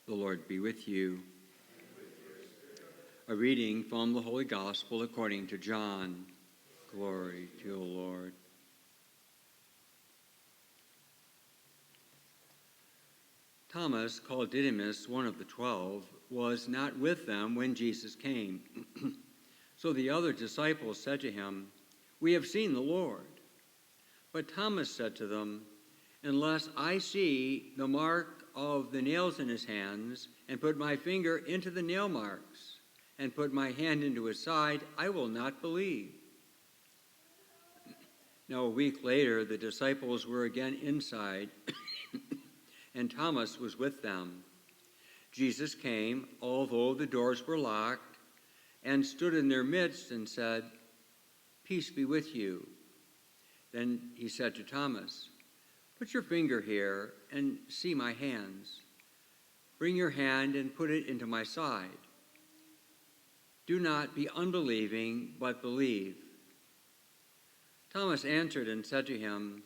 The Lord be with you. A reading from the Holy Gospel according to John. Glory to you, Lord. Thomas, called Didymus, one of the 12, was not with them when Jesus came. So the other disciples said to him, "We have seen the Lord." But Thomas said to them, "Unless I see the mark of the nails in his hands, and put my finger into the nail marks, and put my hand into his side, I will not believe." Now a week later, the disciples were again inside, and Thomas was with them. Jesus came, although the doors were locked, and stood in their midst and said, "Peace be with you." Then he said to Thomas, "Put your finger here and see my hands. Bring your hand and put it into my side. Do not be unbelieving, but believe." Thomas answered and said to him,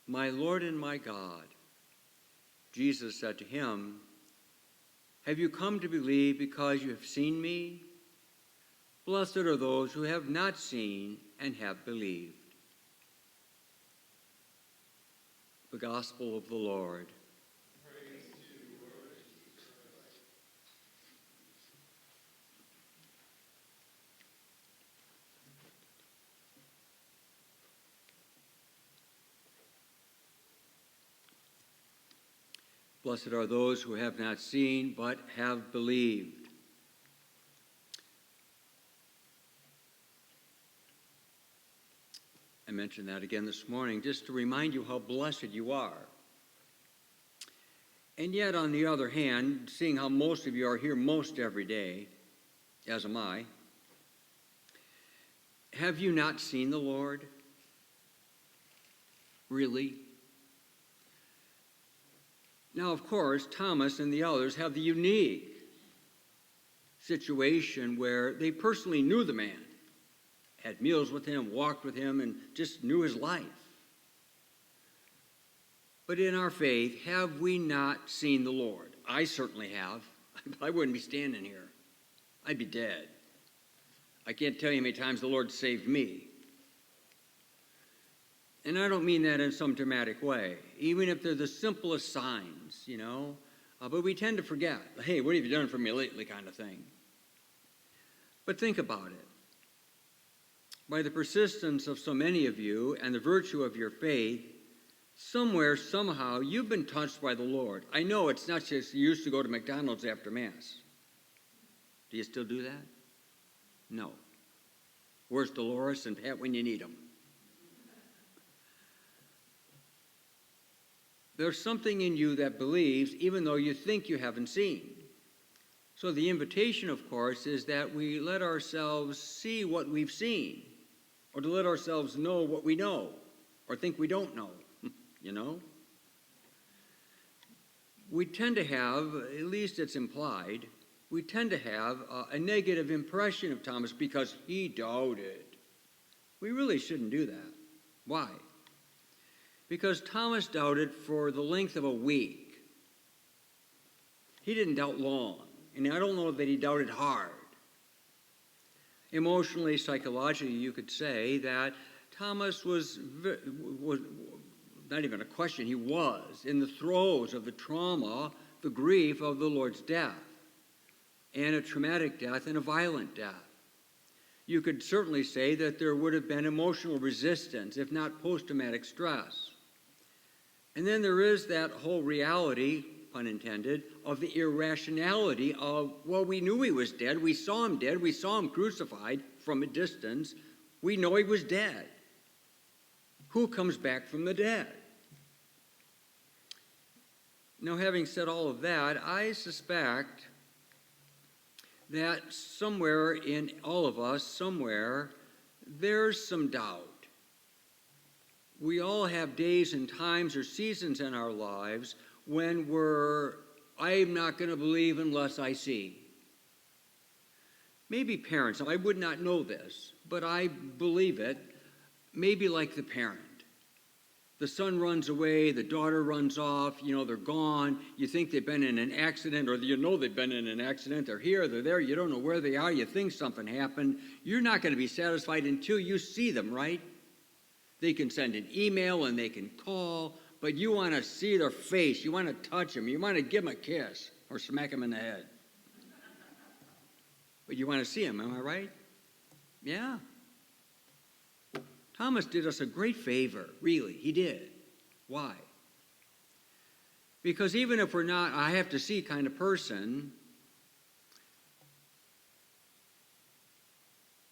"My Lord and my God." Jesus said to him, "Have you come to believe because you have seen me? Blessed are those who have not seen and have believed." The Gospel of the Lord. Praise to you, Lord Jesus Christ. Blessed are those who have not seen but have believed. I mentioned that again this morning just to remind you how blessed you are. And yet, on the other hand, seeing how most of you are here most every day, as am I, have you not seen the Lord? Really? Now, of course, Thomas and the others have the unique situation where they personally knew the man, had meals with him, walked with him, and just knew his life. But in our faith, have we not seen the Lord? I certainly have. I wouldn't be standing here. I'd be dead. I can't tell you how many times the Lord saved me. And I don't mean that in some dramatic way, even if they're the simplest signs, but we tend to forget, "Hey, what have you done for me lately?" kind of thing. But think about it. By the persistence of so many of you and the virtue of your faith, somewhere, somehow, you've been touched by the Lord. I know it's not just you used to go to McDonald's after Mass. Do you still do that? No. Where's Dolores and Pat when you need them? There's something in you that believes, even though you think you haven't seen. So the invitation, of course, is that we let ourselves see what we've seen, or to let ourselves know what we know, or think we don't know, We tend to have, at least it's implied, we tend to have a negative impression of Thomas because he doubted. We really shouldn't do that. Why? Because Thomas doubted for the length of a week. He didn't doubt long, and I don't know that he doubted hard. Emotionally, psychologically, you could say that Thomas was not even a question, he was in the throes of the trauma, the grief of the Lord's death, and a traumatic death and a violent death. You could certainly say that there would have been emotional resistance, if not post-traumatic stress. And then there is that whole reality, pun intended, of the irrationality of, well, we knew he was dead. We saw him dead. We saw him crucified from a distance. We know he was dead. Who comes back from the dead? Now, having said all of that, I suspect that somewhere in all of us, there's some doubt. We all have days and times or seasons in our lives when I'm not going to believe unless I see. Maybe parents, I would not know this, but I believe it, maybe like the parent. The son runs away, the daughter runs off, they're gone. You think they've been in an accident, or they've been in an accident. They're here, they're there, you don't know where they are, you think something happened. You're not going to be satisfied until you see them, right? They can send an email and they can call, but you want to see their face, you want to touch them, you want to give them a kiss or smack them in the head. But you want to see them, am I right? Yeah. Thomas did us a great favor, really, he did. Why? Because even if we're not a have-to-see kind of person,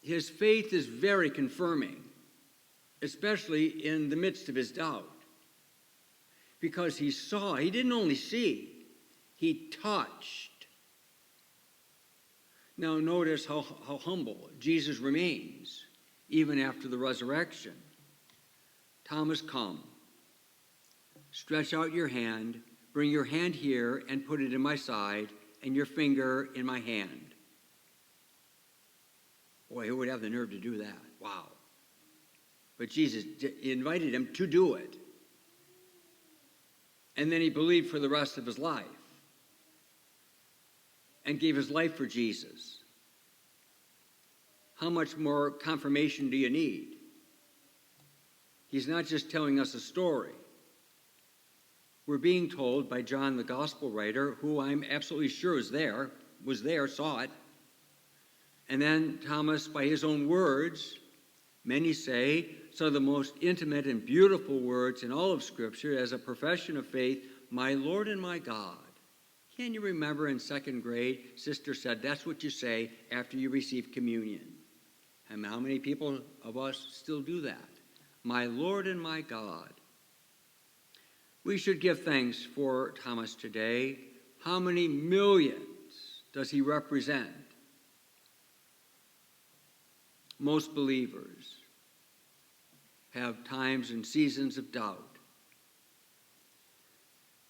his faith is very confirming, especially in the midst of his doubt. Because he saw, he didn't only see, he touched. Now notice how humble Jesus remains, even after the resurrection. Thomas, come. Stretch out your hand, bring your hand here and put it in my side, and your finger in my hand. Boy, who would have the nerve to do that? Wow. But Jesus invited him to do it. And then he believed for the rest of his life and gave his life for Jesus. How much more confirmation do you need? He's not just telling us a story. We're being told by John, the gospel writer, who I'm absolutely sure was there, saw it. And then Thomas, by his own words, many say, some of the most intimate and beautiful words in all of Scripture as a profession of faith, my Lord and my God. Can you remember in second grade, Sister said, that's what you say after you receive communion. And how many people of us still do that? My Lord and my God. We should give thanks for Thomas today. How many millions does he represent? Most believers have times and seasons of doubt.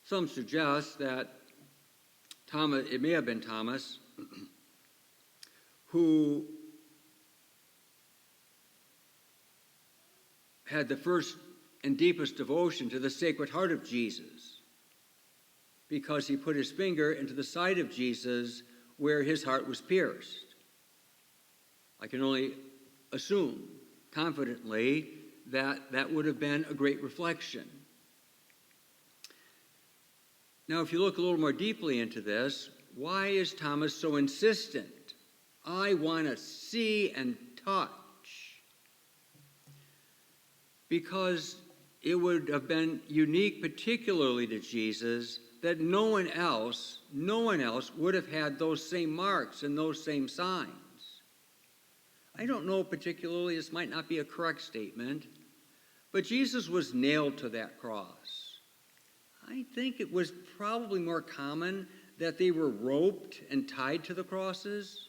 Some suggest that Thomas, it may have been Thomas, who had the first and deepest devotion to the Sacred Heart of Jesus, because he put his finger into the side of Jesus where his heart was pierced. I can only assume confidently that that would have been a great reflection. Now, if you look a little more deeply into this, why is Thomas so insistent? I want to see and touch. Because it would have been unique, particularly to Jesus, that no one else would have had those same marks and those same signs. I don't know particularly, this might not be a correct statement, but Jesus was nailed to that cross. I think it was probably more common that they were roped and tied to the crosses.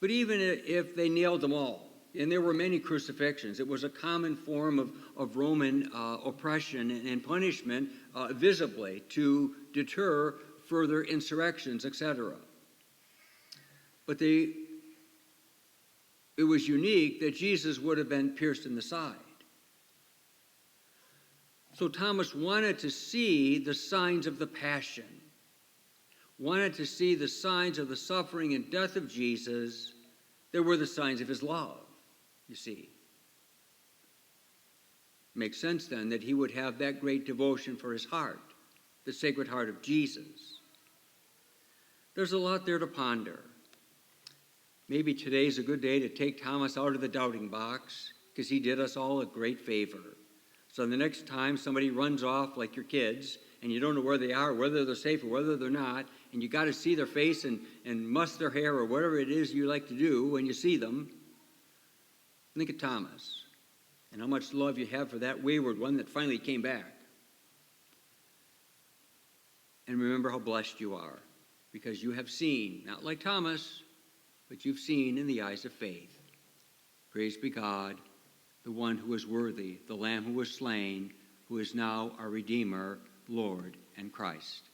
But even if they nailed them all, and there were many crucifixions, it was a common form of Roman oppression and punishment visibly to deter further insurrections, etc. But it was unique that Jesus would have been pierced in the side. So Thomas wanted to see the signs of the passion, wanted to see the signs of the suffering and death of Jesus. There were the signs of his love, you see. Makes sense then that he would have that great devotion for his heart, the Sacred Heart of Jesus. There's a lot there to ponder. Maybe today's a good day to take Thomas out of the doubting box, because he did us all a great favor. So the next time somebody runs off like your kids, and you don't know where they are, whether they're safe or whether they're not, and you got to see their face and muss their hair or whatever it is you like to do when you see them, think of Thomas and how much love you have for that wayward one that finally came back. And remember how blessed you are, because you have seen, not like Thomas, but you've seen in the eyes of faith. Praise be God, the one who is worthy, the Lamb who was slain, who is now our Redeemer, Lord, and Christ.